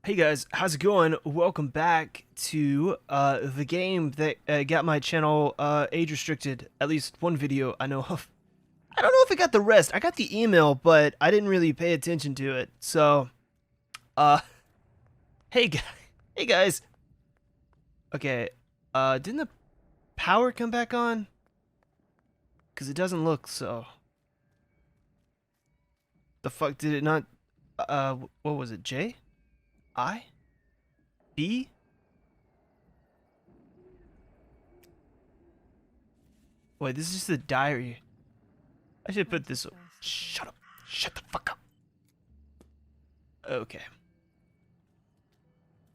Hey guys, how's it going? Welcome back to the game that got my channel age restricted. At least one video I know of. I don't know if it got the rest. I got the email, but I didn't really pay attention to it. So, uh, hey guys, hey guys. Okay, didn't the power come back on? Cause it doesn't look so. The fuck did it not? What was it? J? I? B? Wait, this is just the diary. I should put this. Shut up. Shut the fuck up. Okay.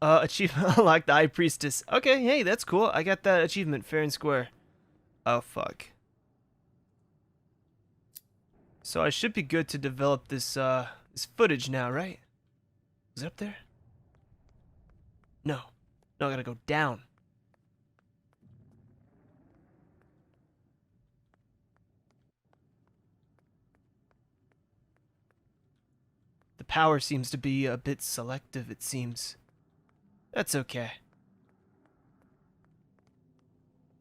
Achievement unlocked the High Priestess. Okay, hey, that's cool. I got that achievement fair and square. Oh, fuck. So I should be good to develop this footage now, right? Is it up there? No. No, I gotta go down. The power seems to be a bit selective, it seems. That's okay.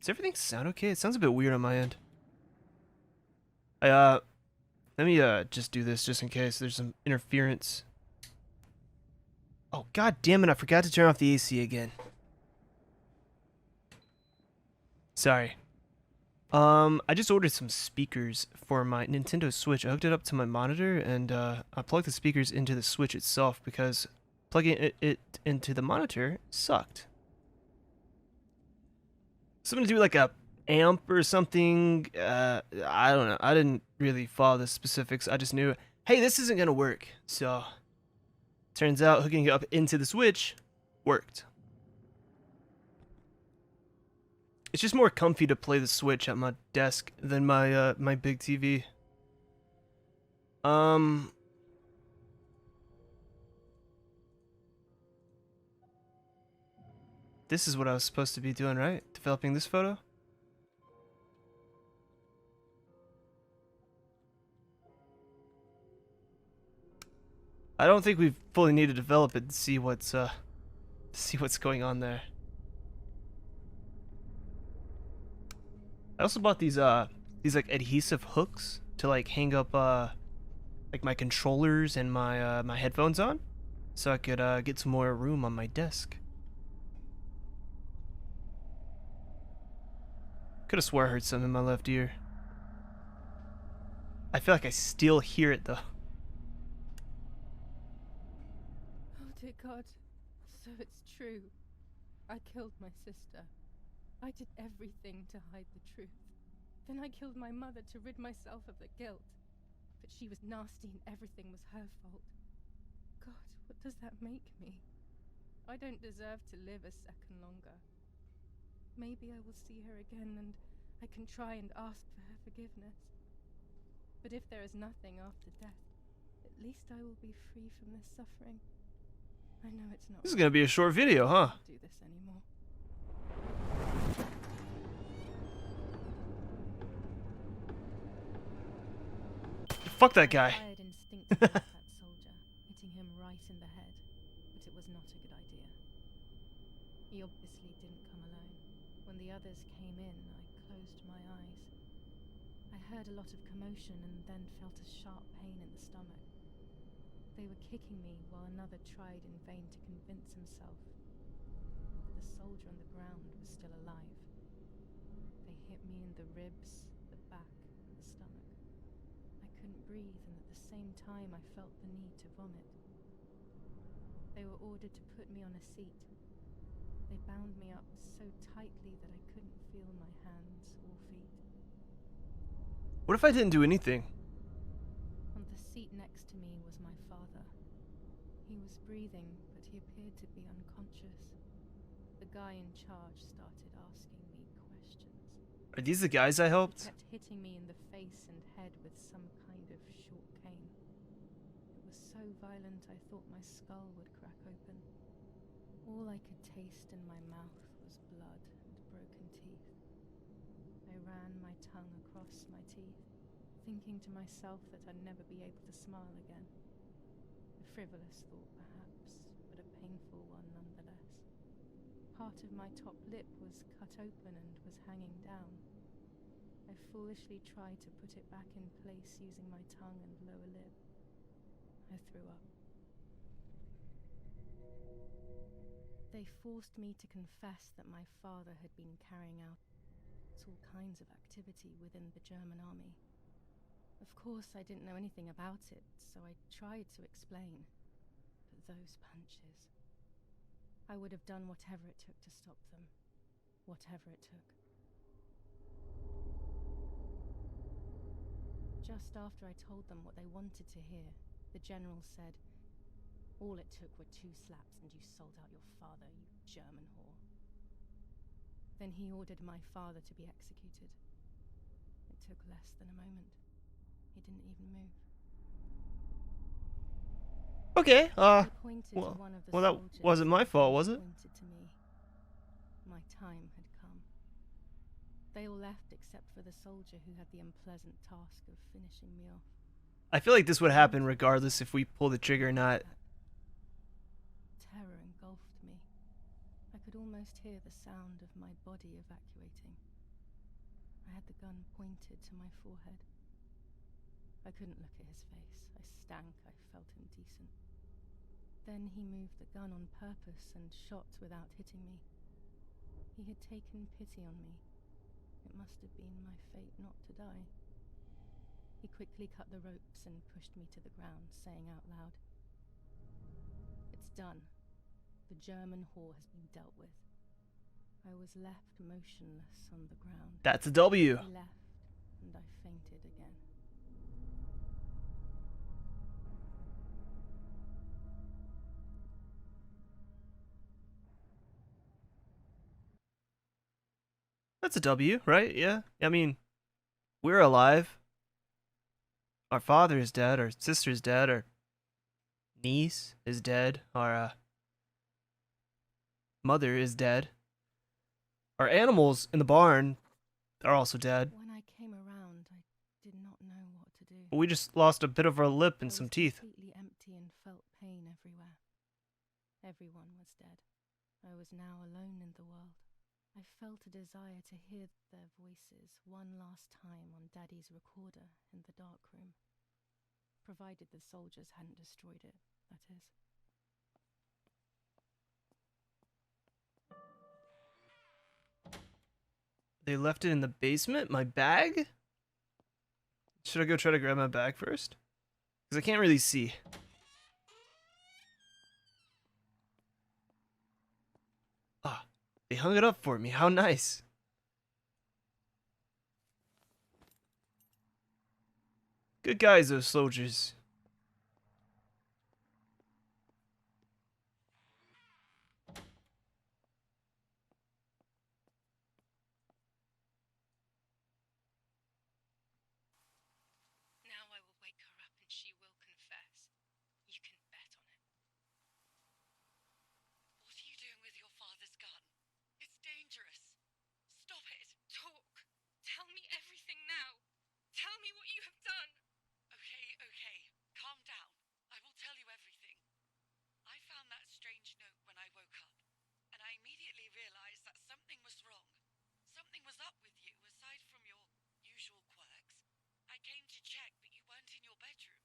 Does everything sound okay? It sounds a bit weird on my end. Let me just do this just in case there's some interference. Oh, god damn it, I forgot to turn off the AC again. Sorry. I just ordered some speakers for my Nintendo Switch. I hooked it up to my monitor and I plugged the speakers into the Switch itself because plugging it into the monitor sucked. So I'm gonna do like a amp or something. I don't know. I didn't really follow the specifics. I just knew, hey, this isn't gonna work. So turns out hooking it up into the Switch worked. It's just more comfy to play the Switch at my desk than my my big TV. Um this is what I was supposed to be doing, right? Developing this photo? I don't think we fully need to develop it to see what's going on there. I also bought these like adhesive hooks to like hang up like my controllers and my my headphones on so I could get some more room on my desk. Could have swore I heard something in my left ear. I feel like I still hear it though. Oh dear God, so it's true. I killed my sister. I did everything to hide the truth. Then I killed my mother to rid myself of the guilt. But she was nasty and everything was her fault. God, what does that make me? I don't deserve to live a second longer. Maybe I will see her again and I can try and ask for her forgiveness. But if there is nothing after death, at least I will be free from this suffering. I know it's not. This is gonna be a short video, huh? Do this anymore. Fuck that guy. I fired instinctively at that soldier, hitting him right in the head, but it was not a good idea. He obviously didn't come alone. When the others came in, I closed my eyes. I heard a lot of commotion and then felt a sharp pain in the stomach. They were kicking me while another tried in vain to convince himself that the soldier on the ground was still alive. They hit me in the ribs, the back, and the stomach. I couldn't breathe, and at the same time I felt the need to vomit. They were ordered to put me on a seat. They bound me up so tightly that I couldn't feel my hands or feet. What if I didn't do anything? On the seat next to me was my father. He was breathing, but he appeared to be unconscious. The guy in charge started asking me questions. Are these the guys I He helped? kept hitting me in the face and head with some kind of short cane. It was so violent I thought my skull would crack open. All I could taste in my mouth was blood and broken teeth. I ran my tongue across my teeth, thinking to myself that I'd never be able to smile again. A frivolous thought perhaps, but a painful part of my top lip was cut open and was hanging down. I foolishly tried to put it back in place using my tongue and lower lip. I threw up. They forced me to confess that my father had been carrying out all kinds of activity within the German army. Of course, I didn't know anything about it, so I tried to explain. But those punches... I would have done whatever it took to stop them. Whatever it took. Just after I told them what they wanted to hear, the general said, "All it took were 2 slaps and you sold out your father, you German whore." Then he ordered my father to be executed. It took less than a moment. He didn't even move. Okay, He pointed to well, one of the well, that soldiers wasn't my and fault, was it? pointed to me. My time had come. They all left except for the soldier who had the unpleasant task of finishing me off. I feel like this would happen regardless if we pull the trigger or not. Terror engulfed me. I could almost hear the sound of my body evacuating. I had the gun pointed to my forehead. I couldn't look at his face. I stank. I felt indecent. Then he moved the gun on purpose and shot without hitting me. He had taken pity on me. It must have been my fate not to die. He quickly cut the ropes and pushed me to the ground, saying out loud, "It's done. The German whore has been dealt with." I was left motionless on the ground. That's a W. He left, and I fainted again. That's a W, right? Yeah. I mean, we're alive. Our father is dead. Our sister's dead. Our niece is dead. Our mother is dead. Our animals in the barn are also dead. When I came around, I did not know what to do. But we just lost a bit of our lip and I some was teeth. completely empty and felt pain everywhere. Everyone was dead. I was now alone in the world. I felt a desire to hear their voices one last time on Daddy's recorder in the dark room. Provided the soldiers hadn't destroyed it, that is. They left it in the basement? My bag? Should I go try to grab my bag first? Because I can't really see. Ah, they hung it up for me. How nice. Good guys, those soldiers. Now I will wake her up and she will confess. You can bet on it. What are you doing with your father's gun? It's dangerous. Stop it. Talk! Tell me everything now! Tell me what you have done! Okay. Calm down. I will tell you everything. I found that strange note when I woke up, and I immediately realized that something was wrong. Something was up with you, aside from your usual quirks. I came to check, but you weren't in your bedroom.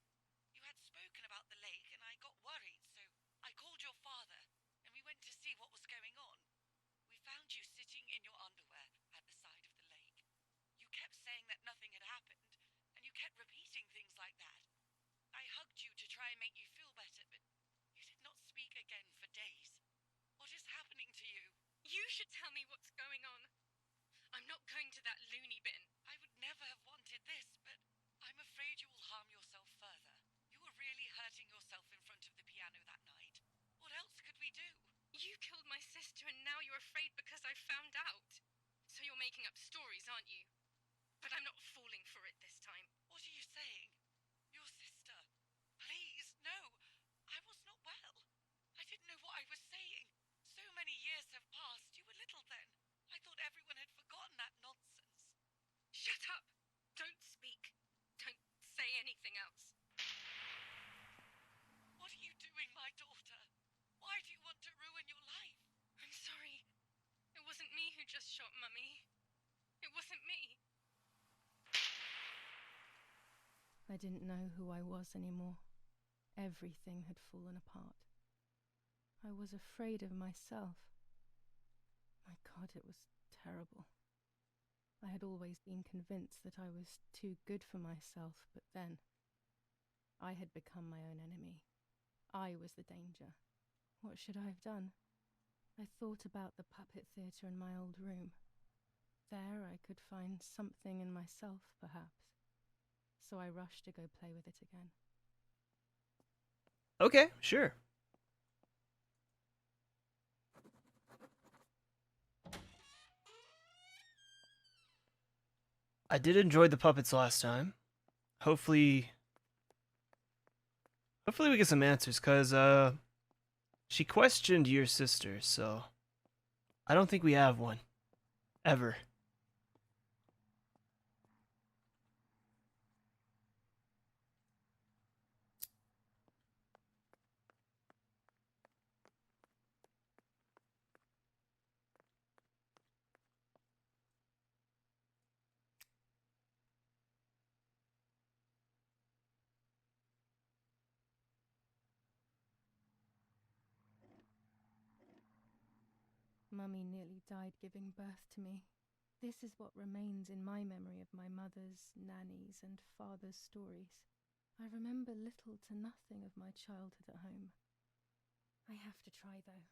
You had spoken about the lake, and I got worried, so I called your father, and we went to see what was going on. We found you sitting in your underwear at the side of the lake. You kept saying that nothing had happened, and you kept repeating things like that. I hugged you to try and make you feel better, but you did not speak again for days. What is happening to you? You should tell me what's going on. I'm not going to that loony bin. I would never have wanted this, but I'm afraid you will harm yourself further. You were really hurting yourself in front of the piano that night. What else could we do? You killed my sister and now you're afraid because I found out. So you're making up stories, aren't you? But I'm not falling for it this time. What are you saying? Your sister? Please, no. I was not well. I didn't know what I was saying. So many years have passed. You were little then. I thought everyone had forgotten that nonsense. Shut up! Don't speak. Don't say anything else. What are you doing, my daughter? Why do you want to ruin your life? I'm sorry. Mummy. It wasn't me. I didn't know who I was anymore. Everything had fallen apart. I was afraid of myself. My God, it was terrible. I had always been convinced that I was too good for myself, but then I had become my own enemy. I was the danger. What should I have done? I thought about the puppet theatre in my old room. There I could find something in myself, perhaps. So I rushed to go play with it again. Okay, sure. I did enjoy the puppets last time. Hopefully we get some answers, cause she questioned your sister, so I don't think we have one. Ever. Mummy nearly died giving birth to me. This is what remains in my memory of my mother's, nanny's, and father's stories. I remember little to nothing of my childhood at home. I have to try, though.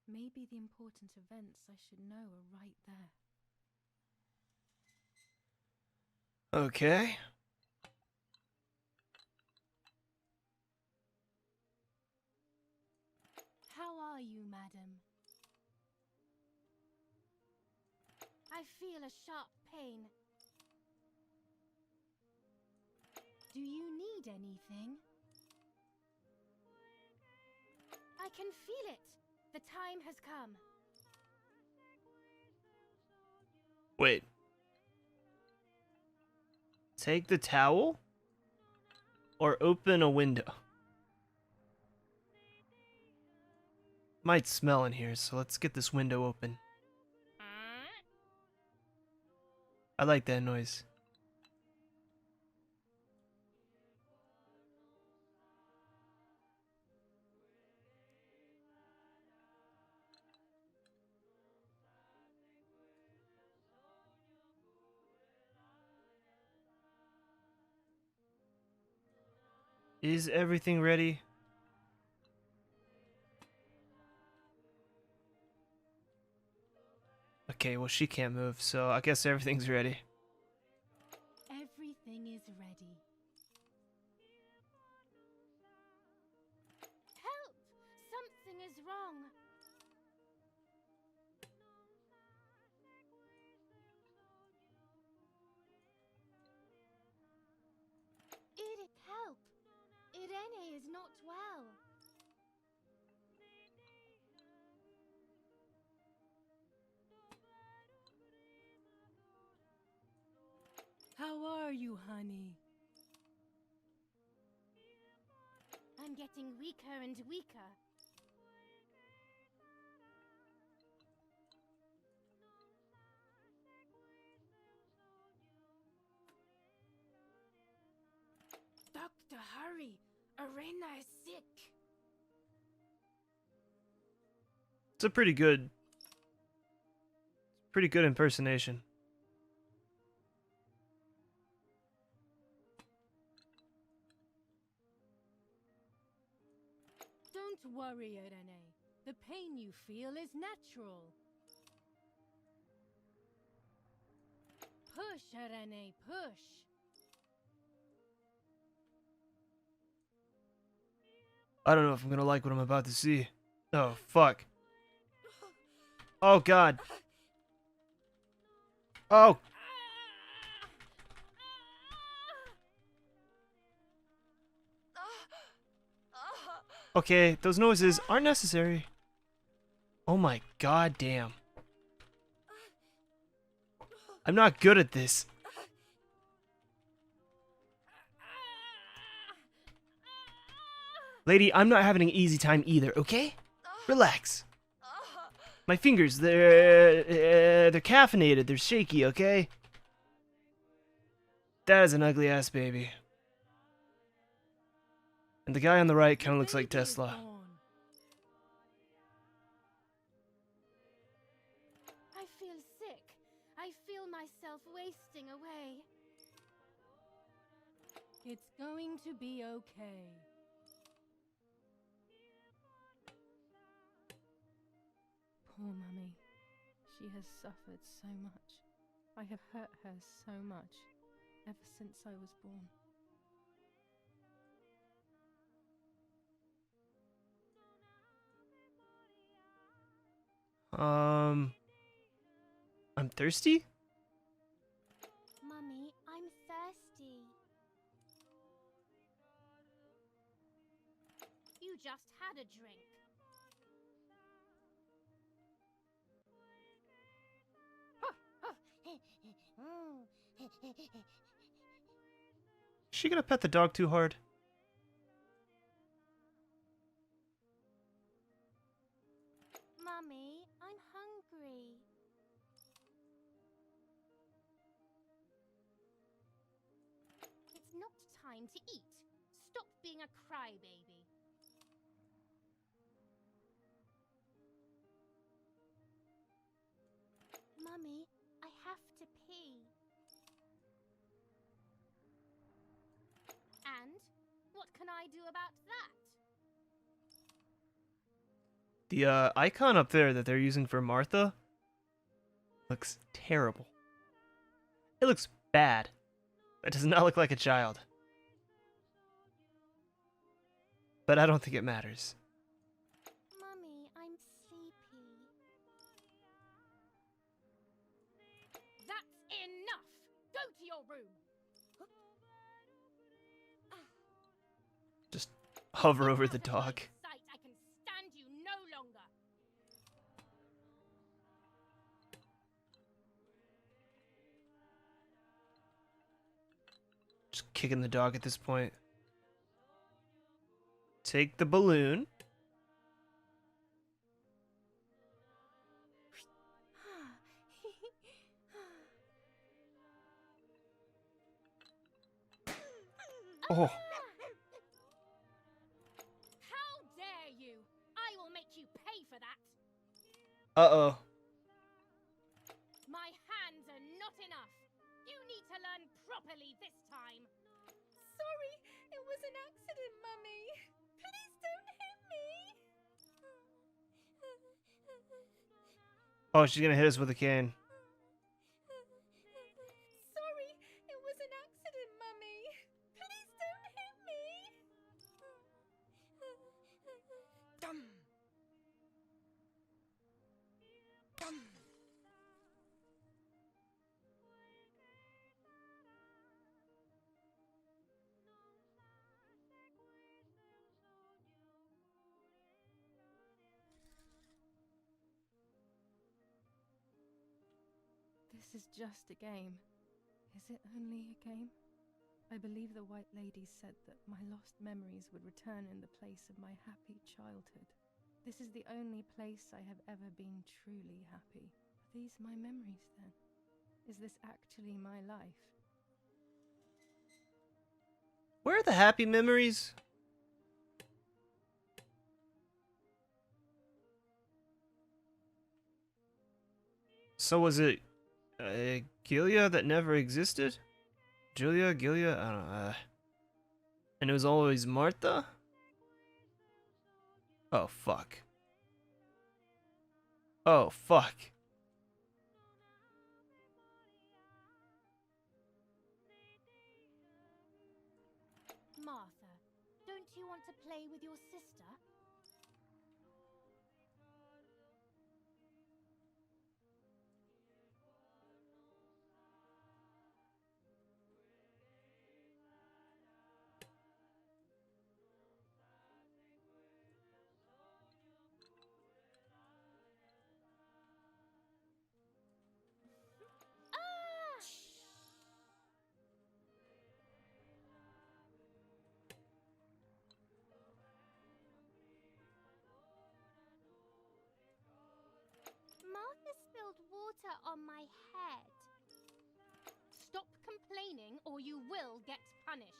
Maybe the important events I should know are right there. Okay. How are you, madam? I feel a sharp pain. Do you need anything? I can feel it. The time has come. Wait. Take the towel? Or open a window? Might smell in here, so let's get this window open. I like that noise. Is everything ready? Okay, well she can't move, so I guess everything's ready. Everything is ready. Help! Something is wrong. Help! Irene is not well. How are you, honey? I'm getting weaker and weaker. Doctor, hurry! Irene is sick. It's a pretty good impersonation. Don't worry, Irene. The pain you feel is natural. Push, Irene, push. I don't know if I'm gonna like what I'm about to see. Oh, fuck. Oh, God. Oh. Okay, those noises aren't necessary. Oh my god damn. I'm not good at this. Lady, I'm not having an easy time either, okay? Relax. My fingers, they're caffeinated. They're shaky, okay? That is an ugly ass baby. And the guy on the right kind of looks like Baby is Tesla. born. I feel sick. I feel myself wasting away. It's going to be okay. Poor Mummy. She has suffered so much. I have hurt her so much ever since I was born. I'm thirsty? Mummy, I'm thirsty. You just had a drink. Is she gonna pet the dog too hard? Mummy, I'm hungry. It's not time to eat. Stop being a crybaby. Mummy, I have to pee. And what can I do about that? The icon up there that they're using for Martha looks terrible. It looks bad. That does not look like a child. But I don't think it matters. Mummy, I'm sleepy. That's enough! Go to your room! Just hover over the dog. Sight, I can stand you no longer! Just kicking the dog at this point. Take the balloon. Oh, How dare you! I will make you pay for that! uh-oh. My hands are not enough! You need to learn properly this time! Sorry, it was an accident, Mummy! Please don't hit me! Oh, she's gonna hit us with a cane. Sorry, it was an accident, Mummy! Please don't hit me! Dum! Dum! This is just a game. Is it only a game? I believe the White Lady said that my lost memories would return in the place of my happy childhood. This is the only place I have ever been truly happy. Are these my memories then? Is this actually my life? Where are the happy memories? So was it Gilia that never existed? Gilia? I don't know. And it was always Martha? Oh, fuck. Oh, fuck. Martha, don't you want to play with your sister? spilled water on my head. Stop complaining or you will get punished.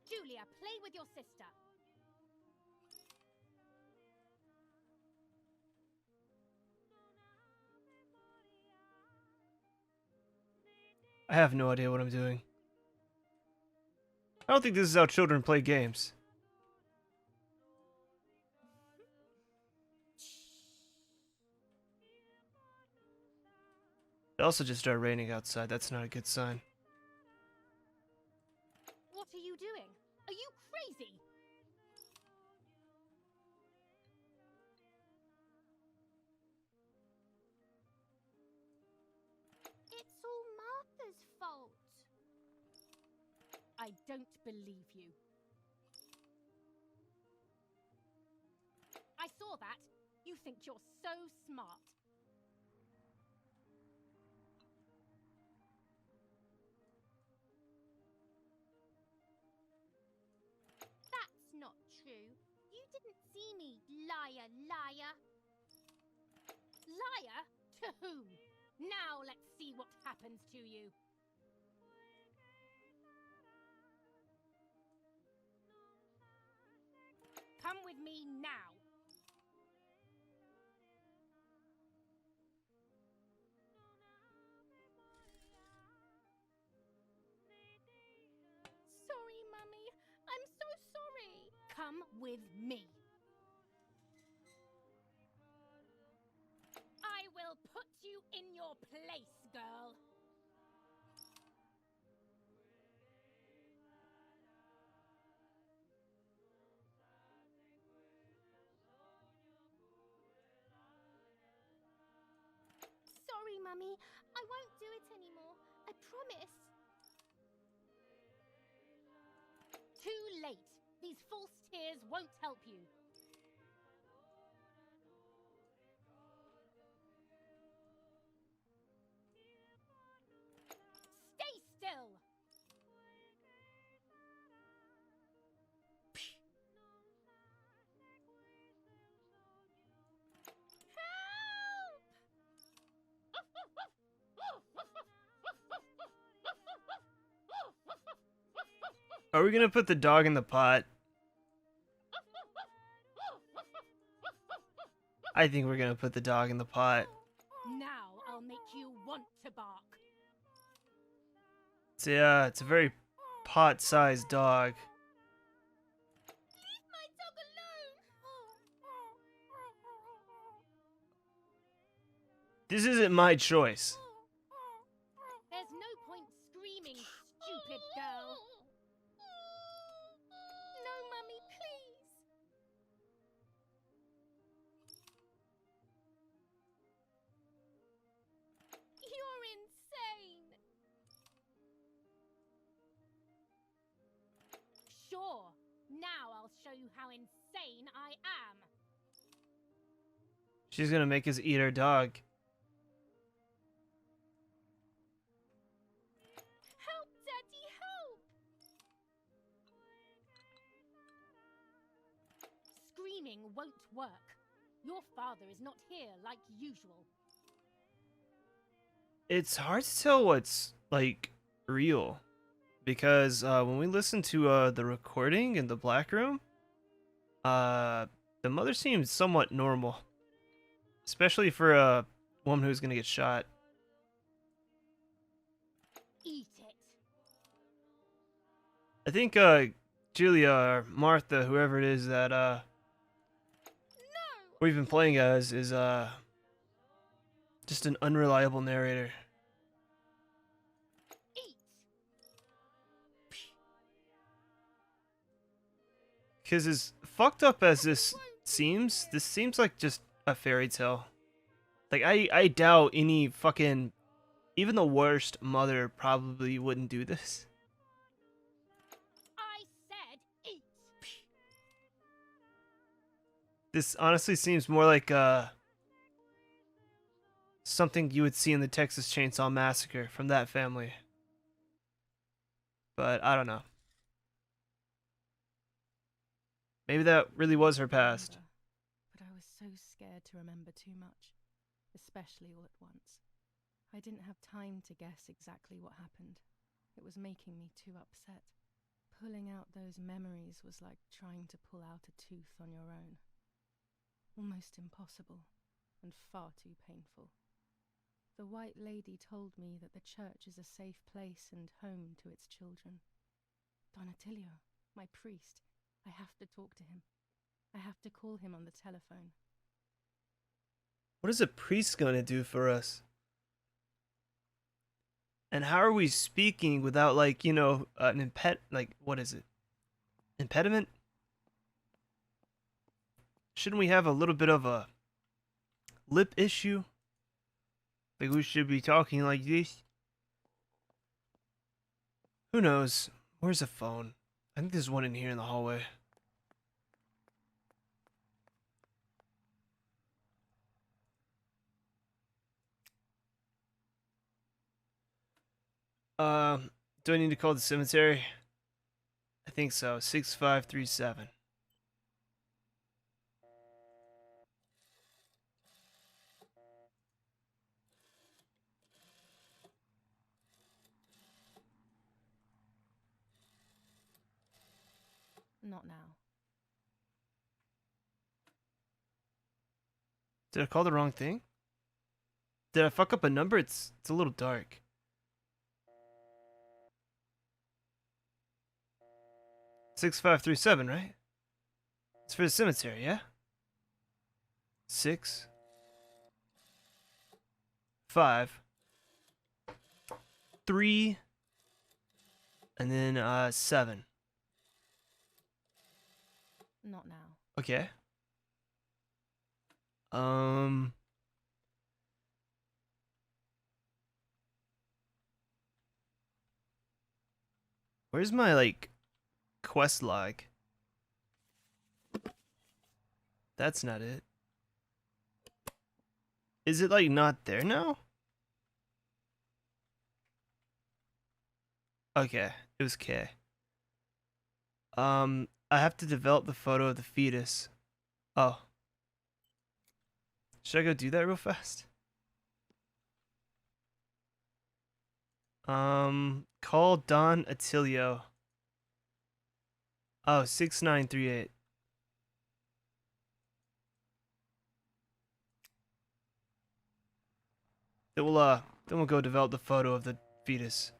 Julia, play with your sister. I have no idea what I'm doing. I don't think this is how children play games. It also just started raining outside. That's not a good sign. What are you doing? Are you crazy? It's all Martha's fault. I don't believe you. I saw that. You think you're so smart. That's not true. You didn't see me, liar, liar. Liar? To whom? Now let's see what happens to you. Come with me now. Sorry, Mummy. I'm so sorry. Come with me. I will put you in your place, girl. Sorry, Mummy. I won't do it anymore. I promise. Too late. These false tears won't help you. Stay still. Are we gonna put the dog in the pot? I think we're gonna put the dog in the pot. Now I'll make you want to bark. It's a very pot-sized dog. Leave my dog alone. This isn't my choice. There's no point screaming, stupid girl. No, Mummy, please. You're insane. Sure. Now I'll show you how insane I am. She's gonna make us eat our dog. Help, Daddy, help. Screaming won't work. Your father is not here like usual. It's hard to tell what's like real because when we listen to the recording in the black room, the mother seems somewhat normal, especially for a woman who's gonna get shot. Eat it. I think Julia or Martha, whoever it is that No. we've been playing as, is just an unreliable narrator. Eat. Because as fucked up as this seems like just a fairy tale. Like, I doubt any fucking, even the worst mother probably wouldn't do this. I said eat. This honestly seems more like something you would see in the Texas Chainsaw Massacre from that family. But I don't know. Maybe that really was her past. But I was so scared to remember too much, especially all at once. I didn't have time to guess exactly what happened. It was making me too upset. Pulling out those memories was like trying to pull out a tooth on your own. Almost impossible, and far too painful. The White Lady told me that the church is a safe place and home to its children. Don Attilio, my priest, I have to talk to him. I have to call him on the telephone. What is a priest gonna do for us? And how are we speaking without, like, you know, an what is it? Impediment? Shouldn't we have a little bit of a lip issue? Like, we should be talking like this? Who knows? Where's the phone? I think there's one in here in the hallway. Do I need to call the cemetery? I think so. 6537. Not now. Did I call the wrong thing? Did I fuck up a number? It's a little dark. Six 537, right? It's for the cemetery, yeah? 6 5 3 and then 7. Not now. Okay. Where's my, like, quest log? That's not it. Is it, like, not there now? Okay, it was K. I have to develop the photo of the fetus. Oh. Should I go do that real fast? Call Don Attilio. Oh, 6938. Then we'll go develop the photo of the fetus.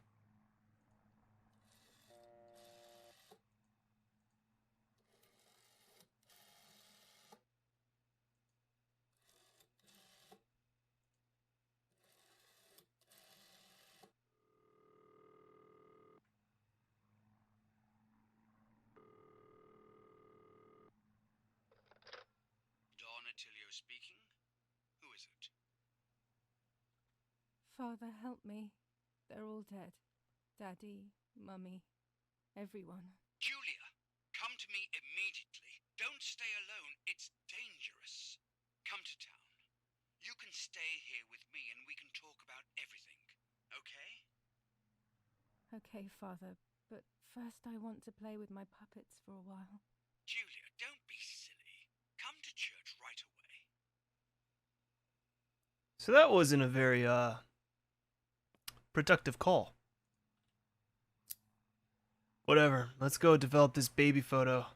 Don Attilio speaking. Who is it? Father, help me. They're all dead. Daddy, Mummy, everyone. Julia, come to me immediately. Don't stay alone. It's dangerous. Come to town. You can stay here with me and we can talk about everything. Okay? Okay, Father, but first I want to play with my puppets for a while. Julia, don't be silly. Come to church right away. So that wasn't a very productive call. Whatever. Let's go develop this baby photo.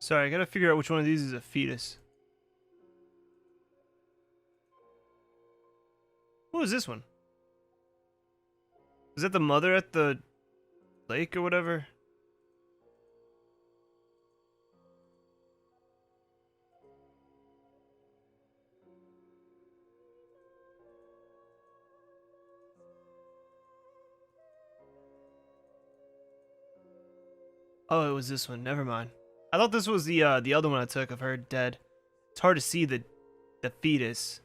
Sorry, I gotta figure out which one of these is a fetus. What was this one? Is that the mother at the lake or whatever. Oh, it was this one. Never mind. I thought this was the other one I took of her dead. It's hard to see the fetus.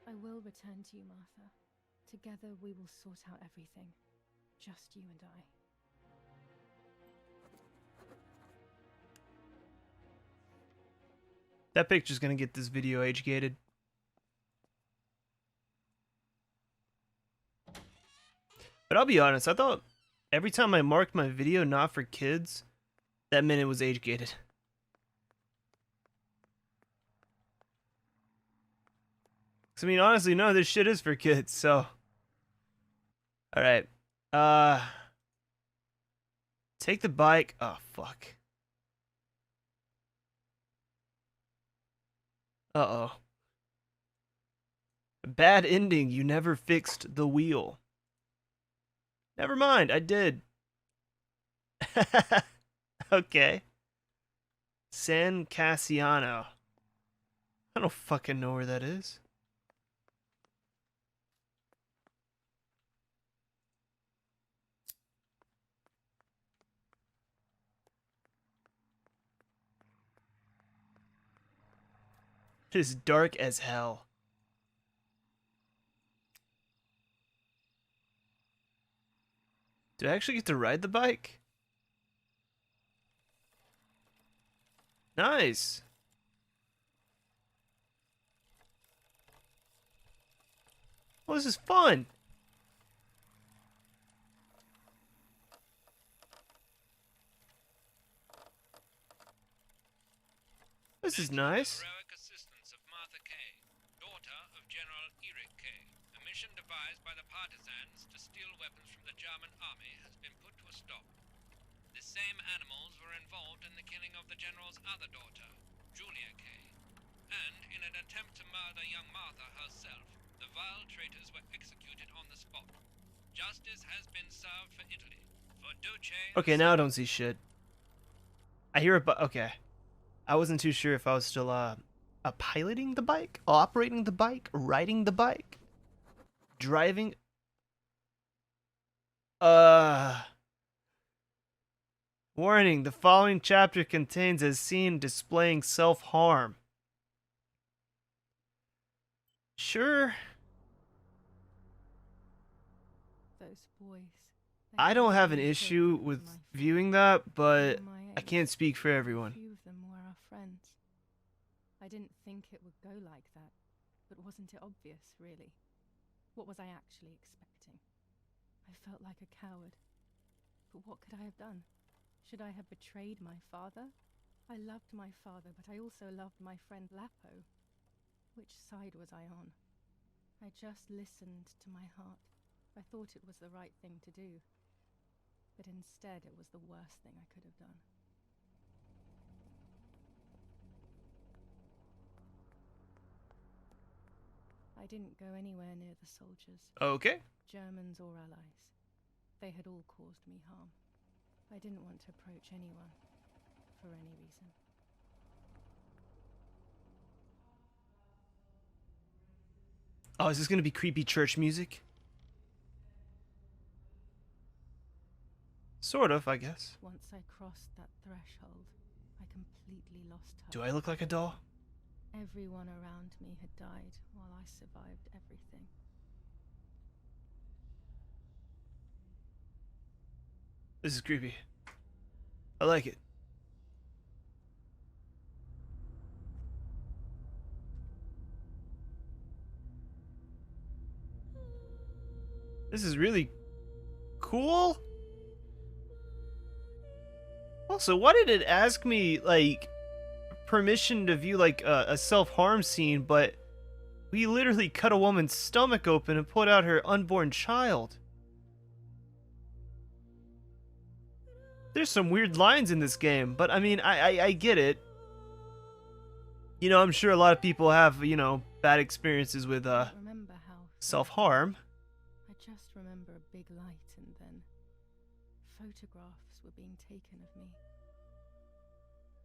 I will return to you, Martha. Together we will sort out everything. Just you and I. That picture's gonna get this video age gated. But I'll be honest, I thought every time I marked my video not for kids, that meant it was age gated. I mean, honestly, none of this shit is for kids, so. Alright. Take the bike. Oh, fuck. Uh-oh. Bad ending. You never fixed the wheel. Never mind, I did. Okay. San Cassiano. I don't fucking know where that is. It is dark as hell. Do I actually get to ride the bike? Nice. Well, this is fun. This is nice. Heroic assistance of Martha Kay, daughter of General Eric Kay. A mission devised by the partisans to steal weapons from the German army has been put to a stop. The same animals were involved in the killing of the general's other daughter, Julia Kay. And in an attempt to murder young Martha herself, the vile traitors were executed on the spot. Justice has been served for Italy. For Duce... Okay, now I don't see shit. I hear it, but okay. I wasn't too sure if I was still piloting the bike, operating the bike, riding the bike, driving. Warning, the following chapter contains a scene displaying self-harm. Sure. Those boys. I don't have an issue with viewing that, but I can't speak for everyone. Few of them were our friends. I didn't think it would go like that, but wasn't it obvious, really? What was I actually expecting? I felt like a coward. But what could I have done? Should I have betrayed my father? I loved my father, but I also loved my friend Lapo. Which side was I on? I just listened to my heart. I thought it was the right thing to do. But instead, it was the worst thing I could have done. I didn't go anywhere near the soldiers, Okay. Germans or allies. They had all caused me harm. I didn't want to approach anyone, for any reason. Oh, is this gonna be creepy church music? Sort of, I guess. Once I crossed that threshold, I completely lost hope. Do I look like a doll? Everyone around me had died while I survived everything. This is creepy. I like it. This is really cool. Also, why did it ask me, like, permission to view, like, a self-harm scene, but we literally cut a woman's stomach open and pulled out her unborn child? There's some weird lines in this game, but I mean, I get it. You know, I'm sure a lot of people have, you know, bad experiences with, I don't remember how. self-harm. I just remember a big light, and then photographs were being taken of me.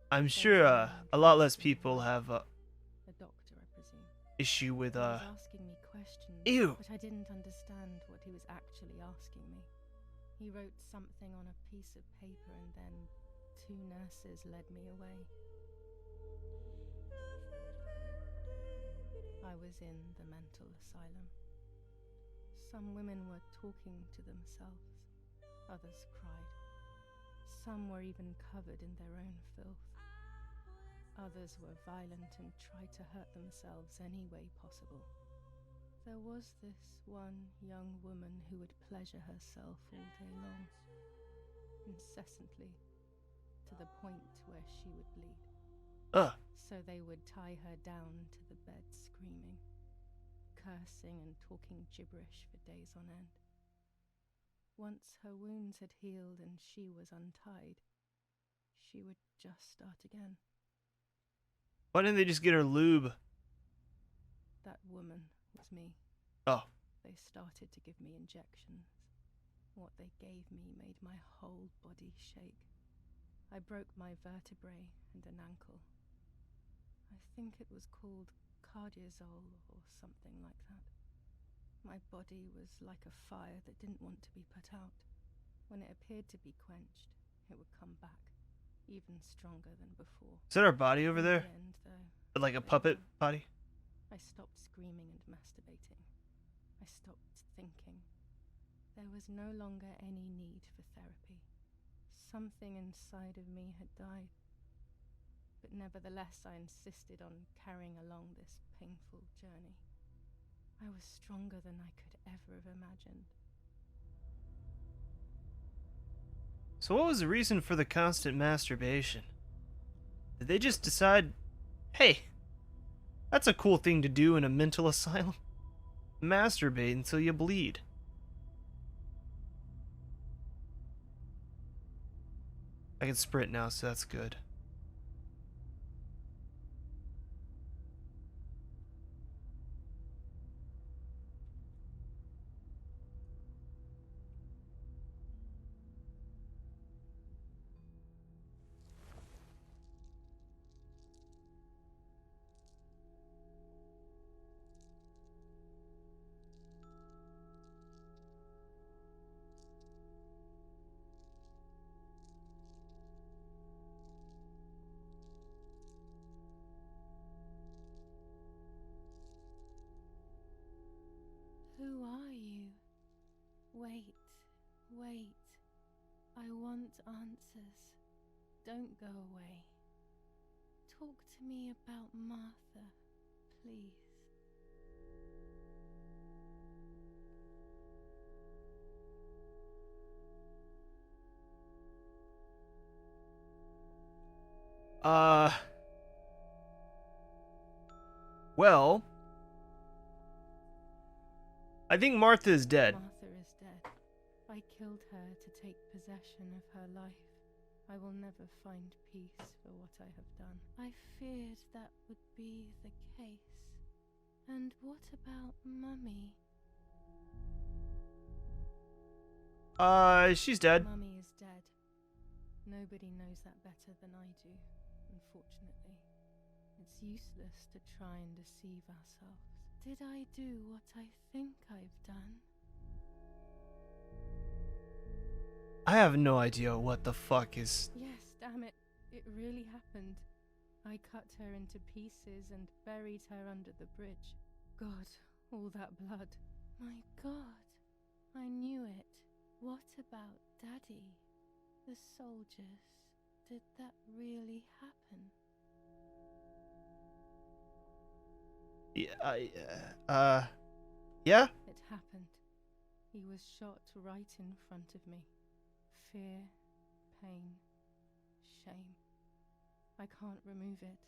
I'm sure, a lot less people have, A doctor, I presume. issue with, He was asking me questions, ew. but I didn't understand what he was actually asking me. He wrote something on a piece of paper, and then 2 nurses led me away. I was in the mental asylum. Some women were talking to themselves. Others cried. Some were even covered in their own filth. Others were violent and tried to hurt themselves any way possible. There was this one young woman who would pleasure herself all day long, incessantly, to the point where she would bleed. So they would tie her down to the bed screaming, cursing and talking gibberish for days on end. Once her wounds had healed and she was untied, she would just start again. Why didn't they just get her lube? That woman was me. Oh. They started to give me injections. What they gave me made my whole body shake. I broke my vertebrae and an ankle. I think it was called cardiazole or something like that. My body was like a fire that didn't want to be put out. When it appeared to be quenched, it would come back, even stronger than before. Is that our body over In there? the end, though, Like a they puppet won. body? I stopped screaming and masturbating. I stopped thinking. There was no longer any need for therapy. Something inside of me had died. But nevertheless, I insisted on carrying along this painful journey. I was stronger than I could ever have imagined. So what was the reason for the constant masturbation? Did they just decide, hey, that's a cool thing to do in a mental asylum? Masturbate until you bleed. I can sprint now, so that's good. Who are you? Wait, wait. I want answers. Don't go away. Talk to me about Martha, please. Well, I think Martha is dead. Martha is dead. I killed her to take possession of her life. I will never find peace for what I have done. I feared that would be the case. And what about Mummy? She's dead. Mummy is dead. Nobody knows that better than I do, unfortunately. It's useless to try and deceive ourselves. Did I do what I think I've done? I have no idea what the fuck is... Yes, damn it. It really happened. I cut her into pieces and buried her under the bridge. God, all that blood. My God, I knew it. What about Daddy? The soldiers? Did that really happen? Yeah? It happened. He was shot right in front of me. Fear, pain, shame. I can't remove it.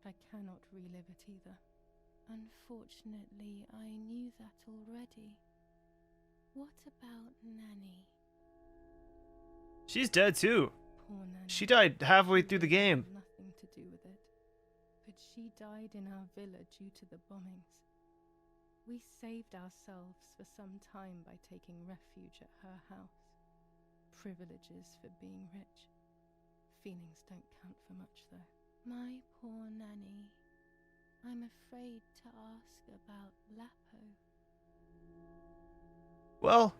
I cannot relive it either. Unfortunately, I knew that already. What about Nanny? She's dead too. Poor Nanny. She died halfway through the game. Nothing to do with it. But she died in our villa due to the bombings. We saved ourselves for some time by taking refuge at her house. Privileges for being rich. Feelings don't count for much, though. My poor Nanny. I'm afraid to ask about Lapo. Well,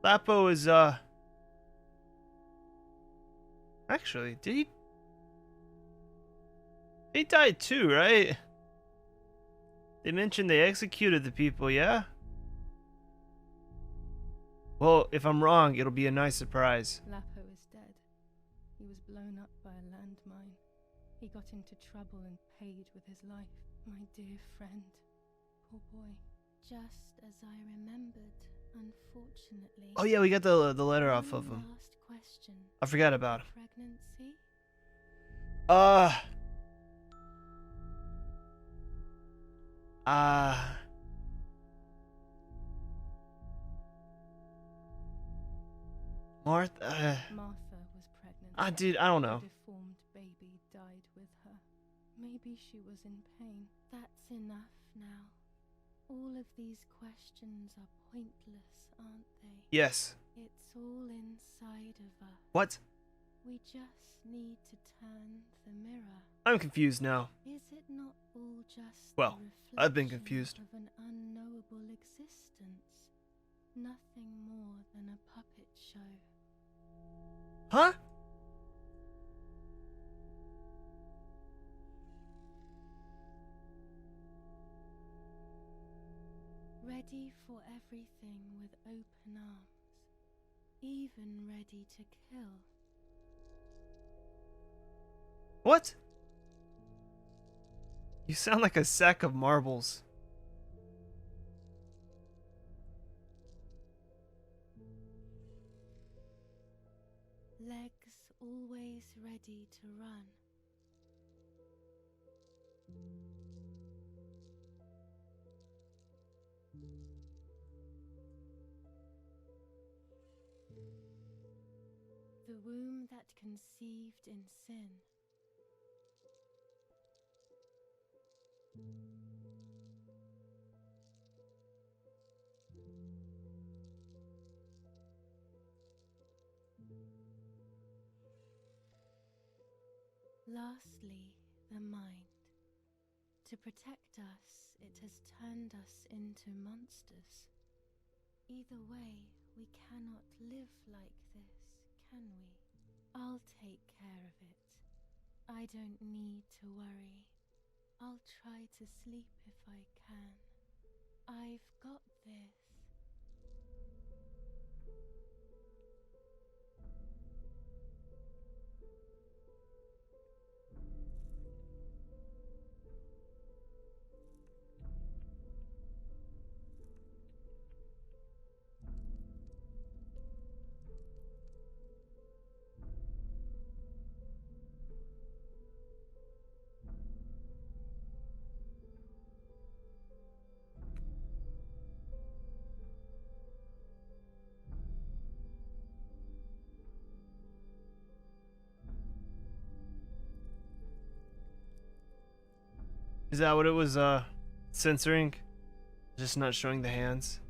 Lapo is, actually, did he? He died too, right? They mentioned they executed the people, yeah? Well, if I'm wrong, it'll be a nice surprise. Lapo is dead. He was blown up by a landmine. He got into trouble and paid with his life. My dear friend. Poor boy. Just as I remembered, unfortunately. Oh yeah, we got the letter off of him. Last question. I forgot about him. Pregnancy? Martha. Martha was pregnant. Dude, I don't know. A deformed baby died with her. Maybe she was in pain. That's enough now. All of these questions are pointless, aren't they? Yes. It's all inside of us. What? We just need to turn the mirror. I'm confused now. Is it not all just Well, the I've been reflection confused. of an unknowable existence? Nothing more than a puppet show. Huh? Ready for everything with open arms, even ready to kill. What? You sound like a sack of marbles. Legs always ready to run. The womb that conceived in sin. Lastly, the mind. To protect us, it has turned us into monsters. Either way, we cannot live like this, can we? I'll take care of it. I don't need to worry. I'll try to sleep if I can. I've got this. Is that what it was, censoring? Just not showing the hands?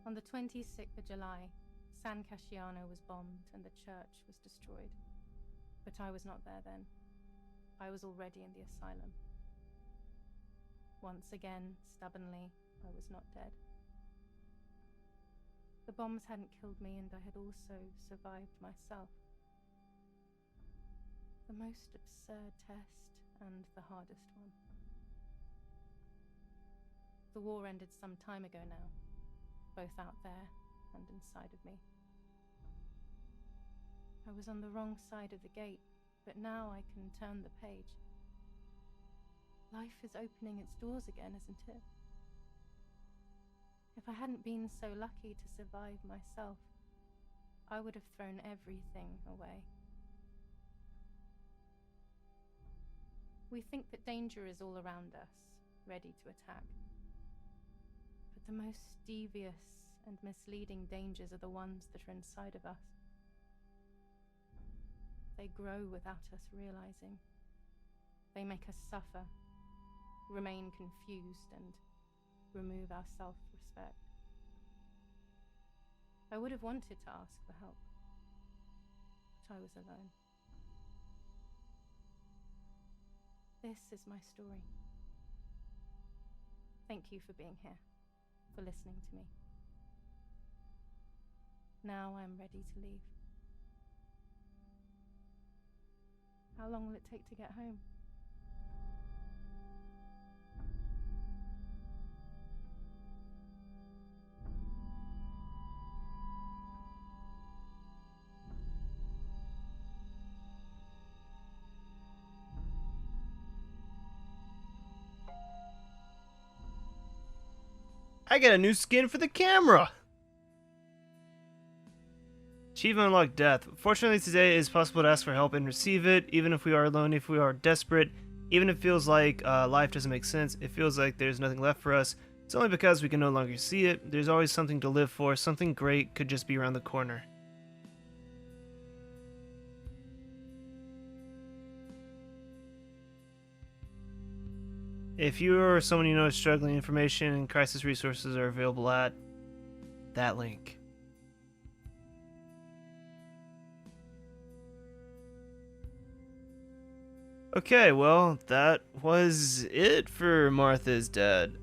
On the 26th of July, San Casciano was bombed and the church was destroyed. But I was not there then. I was already in the asylum. Once again, stubbornly, I was not dead. The bombs hadn't killed me, and I had also survived myself. The most absurd test, and the hardest one. The war ended some time ago now, both out there and inside of me. I was on the wrong side of the gate, but now I can turn the page. Life is opening its doors again, isn't it? If I hadn't been so lucky to survive myself, I would have thrown everything away. We think that danger is all around us, ready to attack. But the most devious and misleading dangers are the ones that are inside of us. They grow without us realizing. They make us suffer, remain confused, and remove our self-respect. I would have wanted to ask for help, but I was alone. This is my story. Thank you for being here, for listening to me. Now I'm ready to leave. How long will it take to get home? I got a new skin for the camera! Achievement unlocked death. Fortunately, today it is possible to ask for help and receive it, even if we are alone, if we are desperate, even if it feels like life doesn't make sense, it feels like there's nothing left for us. It's only because we can no longer see it. There's always something to live for, something great could just be around the corner. If you or someone you know is struggling, information and crisis resources are available at that link. Okay, well, that was it for Martha's Dead.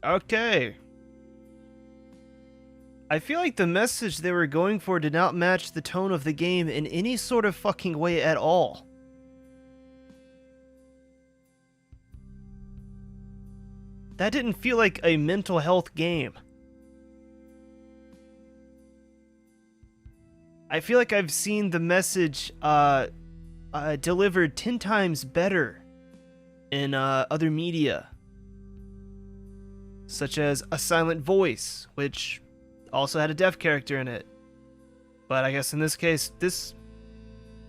Okay. I feel like the message they were going for did not match the tone of the game in any sort of fucking way at all. That didn't feel like a mental health game. I feel like I've seen the message delivered 10 times better in other media, such as A Silent Voice, which also had a deaf character in it. But I guess in this case,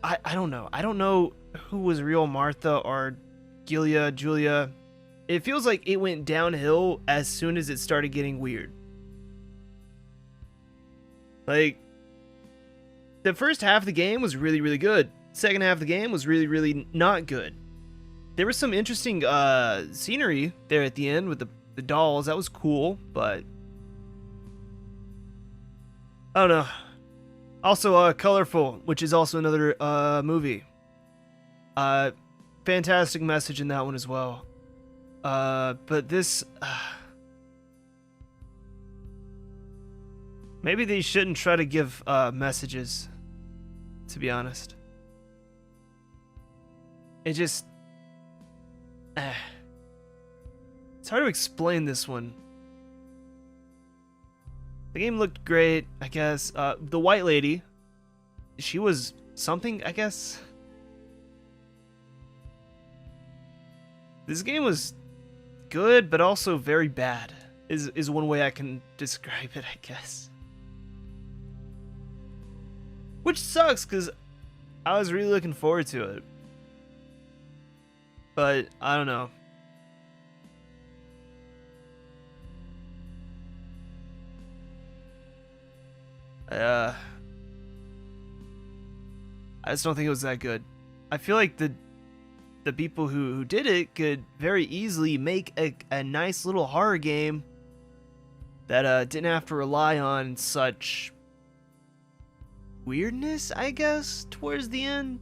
I don't know. I don't know who was real Martha or Julia. It feels like it went downhill as soon as it started getting weird. Like, the first half of the game was really, really good. Second half of the game was really, really not good. There was some interesting scenery there at the end with the dolls. That was cool, but I don't know. Also, Colorful, which is also another movie. Fantastic message in that one as well. But this... maybe they shouldn't try to give messages, to be honest. It just... it's hard to explain this one. The game looked great, I guess. The white lady, she was something, I guess. This game was good, but also very bad, is one way I can describe it, I guess. Which sucks, because I was really looking forward to it. But, I don't know. I just don't think it was that good. I feel like the people who did it could very easily make a nice little horror game that didn't have to rely on such weirdness, I guess, towards the end.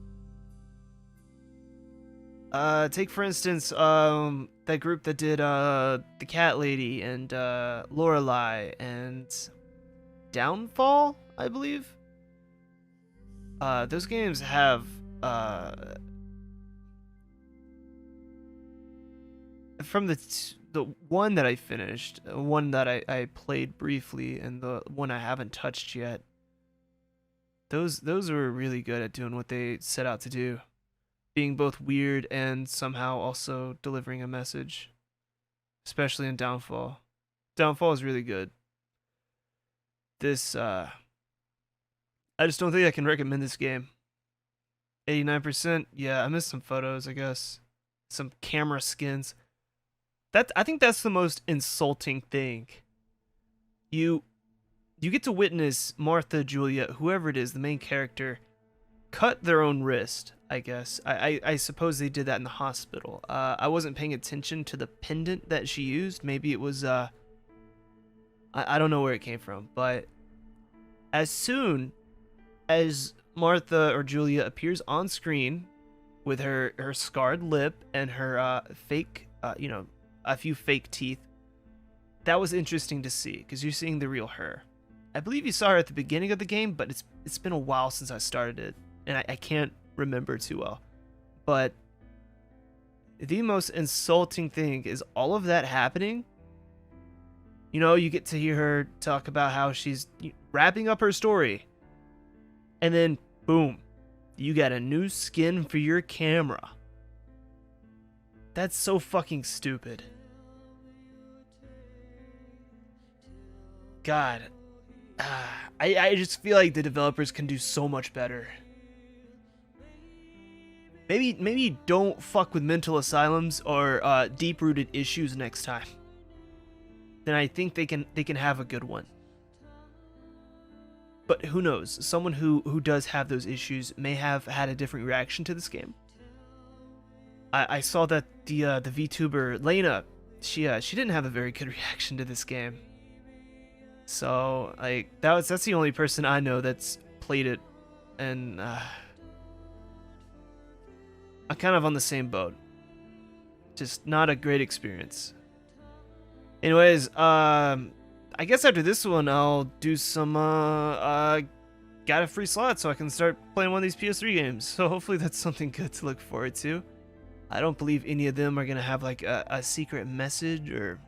Take for instance that group that did the Cat Lady and Lorelei and Downfall, I believe. Those games have from the the one that I finished, one that I played briefly, and the one I haven't touched yet. Those were really good at doing what they set out to do, being both weird and somehow also delivering a message, especially in Downfall. Downfall is really good. This I just don't think I can recommend this game. 89%. Yeah, I missed some photos, I guess. Some camera skins. I think that's the most insulting thing. You get to witness Martha, Julia, whoever it is, the main character, cut their own wrist, I guess. I suppose they did that in the hospital. I wasn't paying attention to the pendant that she used. Maybe it was I don't know where it came from, but as soon as Martha or Julia appears on screen with her scarred lip and her fake, a few fake teeth, that was interesting to see because you're seeing the real her. I believe you saw her at the beginning of the game, but it's been a while since I started it, and I can't remember too well. But the most insulting thing is all of that happening. You get to hear her talk about how she's wrapping up her story, and then boom, you got a new skin for your camera. That's so fucking stupid. God, I just feel like the developers can do so much better. Maybe don't fuck with mental asylums or deep-rooted issues next time. Then I think they can have a good one. But who knows? Someone who does have those issues may have had a different reaction to this game. I saw that the VTuber Lena, she didn't have a very good reaction to this game. So that's the only person I know that's played it, and I'm kind of on the same boat. Just not a great experience. Anyways, I guess after this one, I'll do some, got a free slot so I can start playing one of these PS3 games. So hopefully that's something good to look forward to. I don't believe any of them are going to have, like, a secret message or...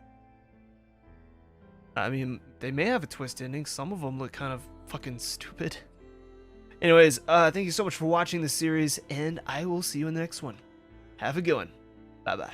I mean, they may have a twist ending. Some of them look kind of fucking stupid. Anyways, thank you so much for watching this series, and I will see you in the next one. Have a good one. Bye-bye.